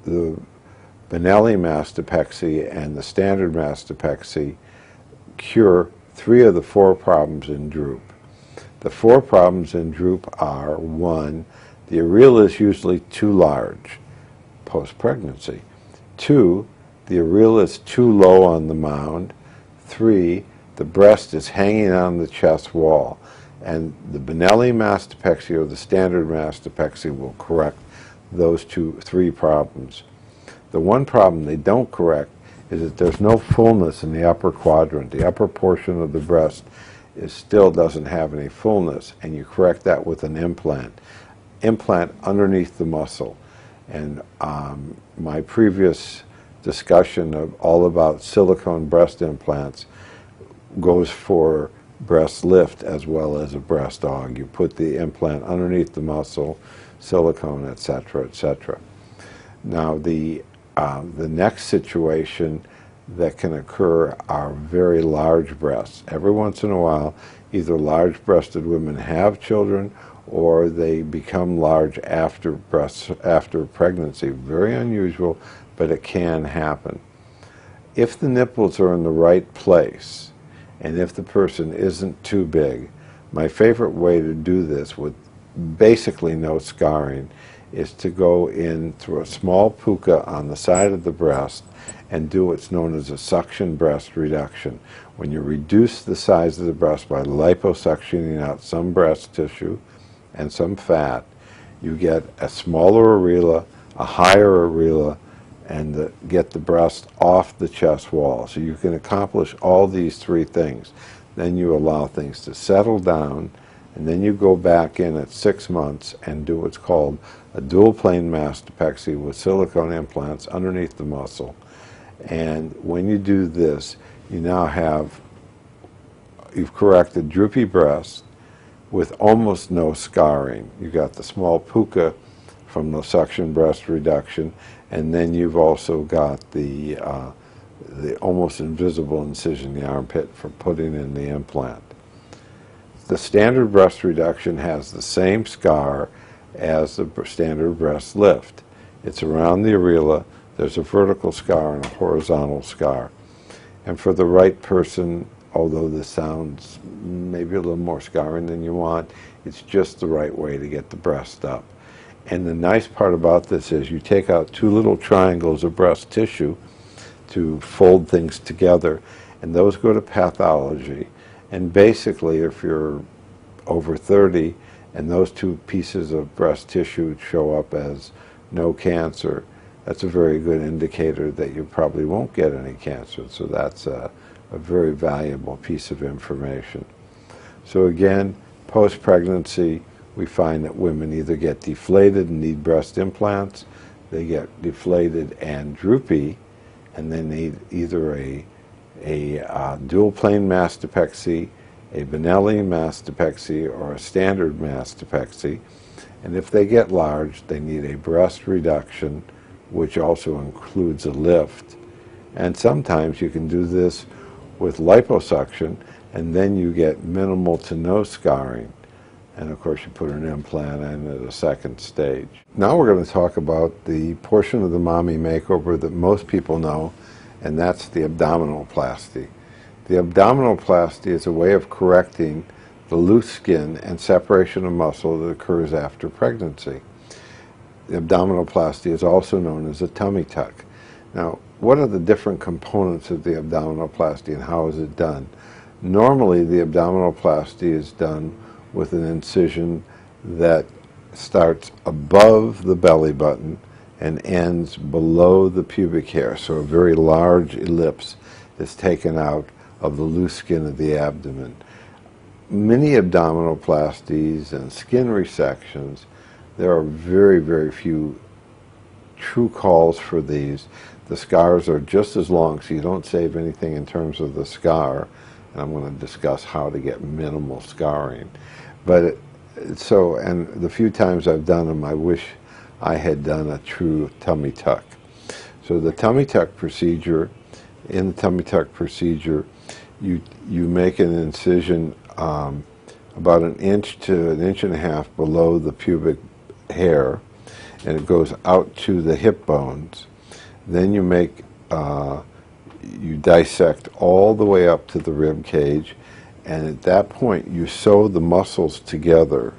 the Benelli mastopexy and the standard mastopexy cure 3 of the 4 problems in droop. The 4 problems in droop are: 1, the areola is usually too large post-pregnancy. 2, the areola is too low on the mound. 3, the breast is hanging on the chest wall. And the Benelli mastopexy or the standard mastopexy will correct those 3 problems. The one problem they don't correct is that there's no fullness in the upper quadrant. The upper portion of the breast still doesn't have any fullness, and you correct that with an implant. Implant underneath the muscle. And my previous discussion of all about silicone breast implants goes for breast lift as well as a breast aug. You put the implant underneath the muscle, silicone, etc., etc. Now the next situation that can occur are very large breasts. Every once in a while, either large-breasted women have children or they become large after pregnancy. Very unusual, but it can happen. If the nipples are in the right place, and if the person isn't too big, my favorite way to do this with basically no scarring is to go in through a small puka on the side of the breast and do what's known as a suction breast reduction. When you reduce the size of the breast by liposuctioning out some breast tissue and some fat, you get a smaller areola, a higher areola, and get the breast off the chest wall. So you can accomplish all these 3 things. Then you allow things to settle down, and then you go back in at 6 months and do what's called a dual plane mastopexy with silicone implants underneath the muscle. And when you do this, you now you've corrected droopy breast with almost no scarring. You got the small puka from the suction breast reduction, and then you've also got the almost invisible incision in the armpit for putting in the implant. The standard breast reduction has the same scar as the standard breast lift. It's around the areola. There's a vertical scar and a horizontal scar. And for the right person, although this sounds maybe a little more scarring than you want, it's just the right way to get the breast up. And the nice part about this is you take out 2 little triangles of breast tissue to fold things together, and those go to pathology. And basically, if you're over 30 and those 2 pieces of breast tissue show up as no cancer, that's a very good indicator that you probably won't get any cancer. So that's a very valuable piece of information. So again, post-pregnancy, we find that women either get deflated and need breast implants, they get deflated and droopy, and they need either a dual plane mastopexy, a Benelli mastopexy, or a standard mastopexy. And if they get large, they need a breast reduction, which also includes a lift. And sometimes you can do this with liposuction, and then you get minimal to no scarring. And of course, you put an implant in at a second stage. Now we're going to talk about the portion of the mommy makeover that most people know, and that's the abdominoplasty. The abdominoplasty is a way of correcting the loose skin and separation of muscle that occurs after pregnancy. The abdominoplasty is also known as a tummy tuck. Now, what are the different components of the abdominoplasty and how is it done? Normally, the abdominoplasty is done with an incision that starts above the belly button and ends below the pubic hair. So a very large ellipse is taken out of the loose skin of the abdomen. Many abdominoplasties and skin resections, there are very, very few true calls for these. The scars are just as long, so you don't save anything in terms of the scar. And I'm going to discuss how to get minimal scarring. But and the few times I've done them, I wish I had done a true tummy tuck. So the tummy tuck procedure, in the tummy tuck procedure, you make an incision about 1 inch to 1.5 inches below the pubic hair, and it goes out to the hip bones. Then you you dissect all the way up to the rib cage, and at that point you sew the muscles together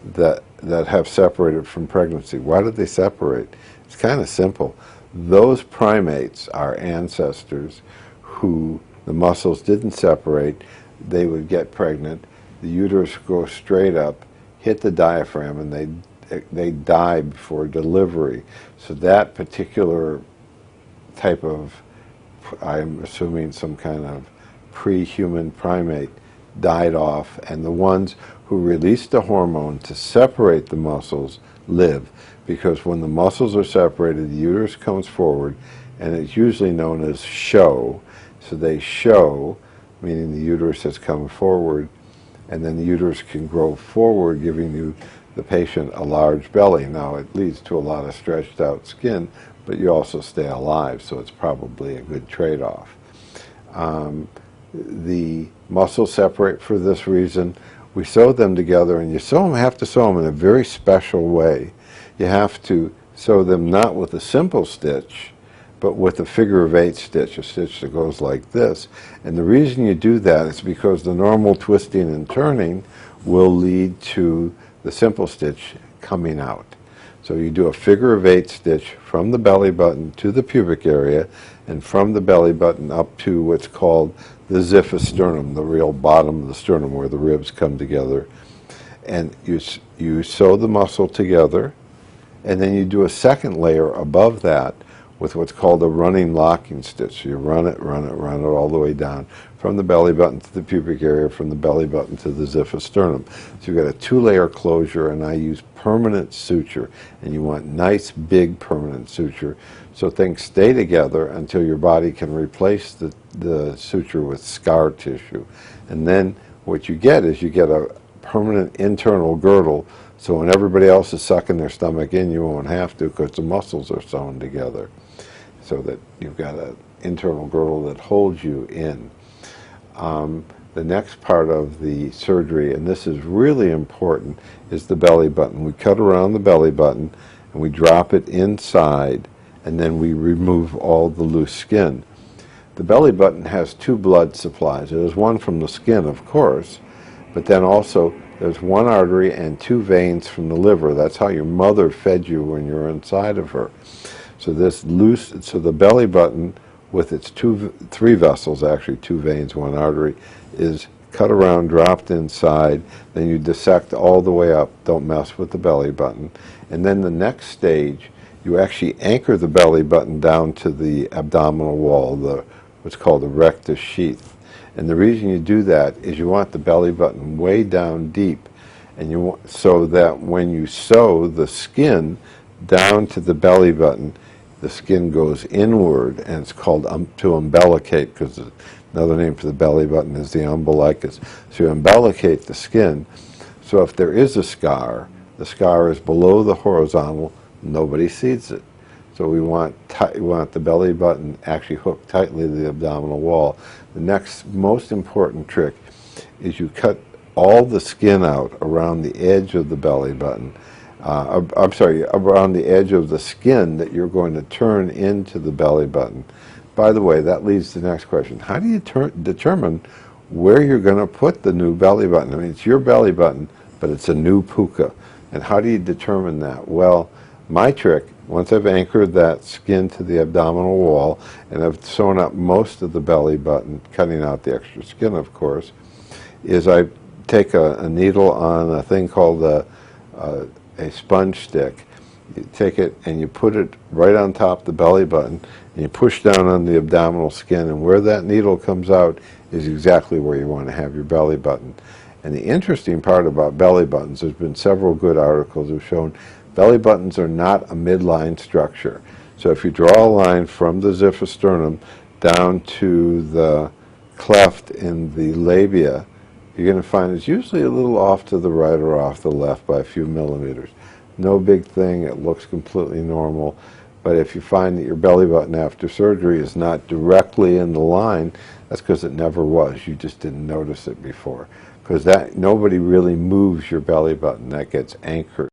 that have separated from pregnancy. Why did they separate? It's kind of simple. Those primates, our ancestors, who the muscles didn't separate, they would get pregnant, the uterus would go straight up, hit the diaphragm, and they die before delivery. So that particular type of, I'm assuming some kind of pre-human primate, died off, and the ones who released the hormone to separate the muscles live, because when the muscles are separated, the uterus comes forward, and it's usually known as show. So they show, meaning the uterus has come forward, and then the uterus can grow forward, giving the patient a large belly. Now, it leads to a lot of stretched out skin, but you also stay alive, so it's probably a good trade-off. The muscles separate for this reason. We sew them together, and you have to sew them in a very special way. You have to sew them not with a simple stitch, but with a figure-of-8 stitch, a stitch that goes like this. And the reason you do that is because the normal twisting and turning will lead to the simple stitch coming out. So you do a figure-of-8 stitch from the belly button to the pubic area, and from the belly button up to what's called the xiphisternum, the real bottom of the sternum where the ribs come together. And you sew the muscle together, and then you do a second layer above that with what's called a running locking stitch. So you run it all the way down from the belly button to the pubic area, from the belly button to the xiphisternum. So you've got a two-layer closure, and I use permanent suture, and you want nice big permanent suture so things stay together until your body can replace the suture with scar tissue. And then what you get is you get a permanent internal girdle, so when everybody else is sucking their stomach in, you won't have to, because the muscles are sewn together, so that you've got an internal girdle that holds you in. The next part of the surgery, and this is really important, is the belly button. We cut around the belly button, and we drop it inside, and then we remove all the loose skin. The belly button has two blood supplies. There's one from the skin, of course, but then also there's one artery and two veins from the liver. That's how your mother fed you when you were inside of her. So the belly button, with its three vessels, actually two veins, one artery, is cut around, dropped inside, then you dissect all the way up. Don't mess with the belly button. And then the next stage, you actually anchor the belly button down to the abdominal wall, what's called the rectus sheath. And the reason you do that is you want the belly button way down deep, and so that when you sew the skin down to the belly button, the skin goes inward, and it's called to umbilicate, because another name for the belly button is the umbilicus. So you umbilicate the skin, so if there is a scar, the scar is below the horizontal, nobody sees it. So we want the belly button actually hooked tightly to the abdominal wall. The next most important trick is you cut all the skin out around the edge of the belly button. I'm sorry, around the edge of the skin that you're going to turn into the belly button. By the way, that leads to the next question. How do you determine where you're going to put the new belly button? I mean, it's your belly button, but it's a new puka. And how do you determine that? Well, my trick, once I've anchored that skin to the abdominal wall, and I've sewn up most of the belly button, cutting out the extra skin, of course, is I take a needle on a thing called a sponge stick. You take it and you put it right on top of the belly button, and you push down on the abdominal skin, and where that needle comes out is exactly where you want to have your belly button. And the interesting part about belly buttons, there's been several good articles that have shown belly buttons are not a midline structure. So if you draw a line from the xiphisternum down to the cleft in the labia, you're going to find it's usually a little off to the right or off the left by a few millimeters. No big thing, it looks completely normal. But if you find that your belly button after surgery is not directly in the line, that's because it never was. You just didn't notice it before. Because nobody really moves your belly button. That gets anchored.